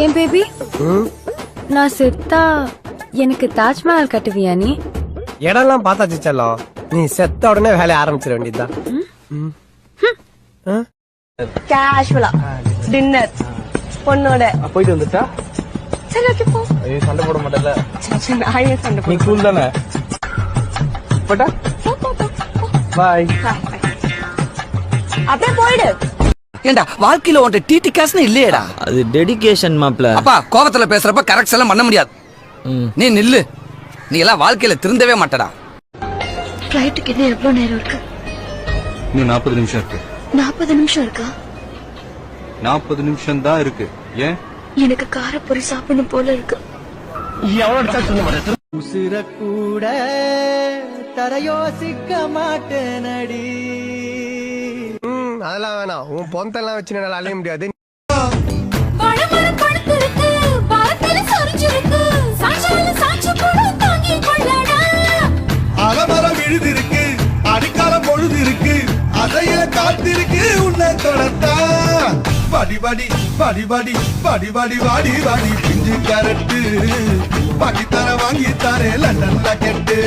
ஏன் பேபி, நான் செத்தா எனக்கு தாஜ்மஹால் கட்டுவியா நீ? இடம்லாம் பார்த்தாச்சு செல்லம், நீ செத்த உடனே வேலைய ஆரம்பிச்சிட வேண்டியதுதான். கேஷுவலா டின்னர் பொண்ணோட போயிட்டு வந்துட்டா சரி ஓகே போ. சண்டை போட மாட்டல, நான் ஏன் சண்டை நீ கூல் தானே? போட்டா பாய். அப்படியே போயிடு. ஏண்டா வாழ்க்கையில உன்ட்ட டிடி காசுன்னு இல்லையேடா. அது டெடிகேஷன் மாப்ள. அப்பா கோவத்துல பேசுறப்ப கரெக்ட் எல்லாம் பண்ண முடியாது. நீ நில்லு, நீ எல்லாம் வாழ்க்கையில திருந்தவே மாட்டடா. ஃப்ளைட்டுக்கு இன்னும் எவ்வளவு நேரம் இருக்கு? இன்னும் 40 நிமிஷம் இருக்கு. 40 நிமிஷம் இருக்கா? 40 நிமிஷம் தான் இருக்கு. ஏன்? எனக்கு காரப்பொரி சாப்பிடணும் போல இருக்கு. உசிர கூட தரையோசிக்க மாட்டேனடி. அதெல்லாம் வேணாம், உன் பொந்தெல்லாம் வச்சு என்னால அலைய முடியாது. அகமரம் விழுதிருக்கு, அடிக்காலம் பொழுது இருக்கு, அதையே காத்திருக்கு உன்னை தொடத்தா. படி படி படி படி படி படி வாடி வாடி பிஞ்சு கரட்டு, படி தர வாங்கி தரே லண்டன்ல கெட்டு.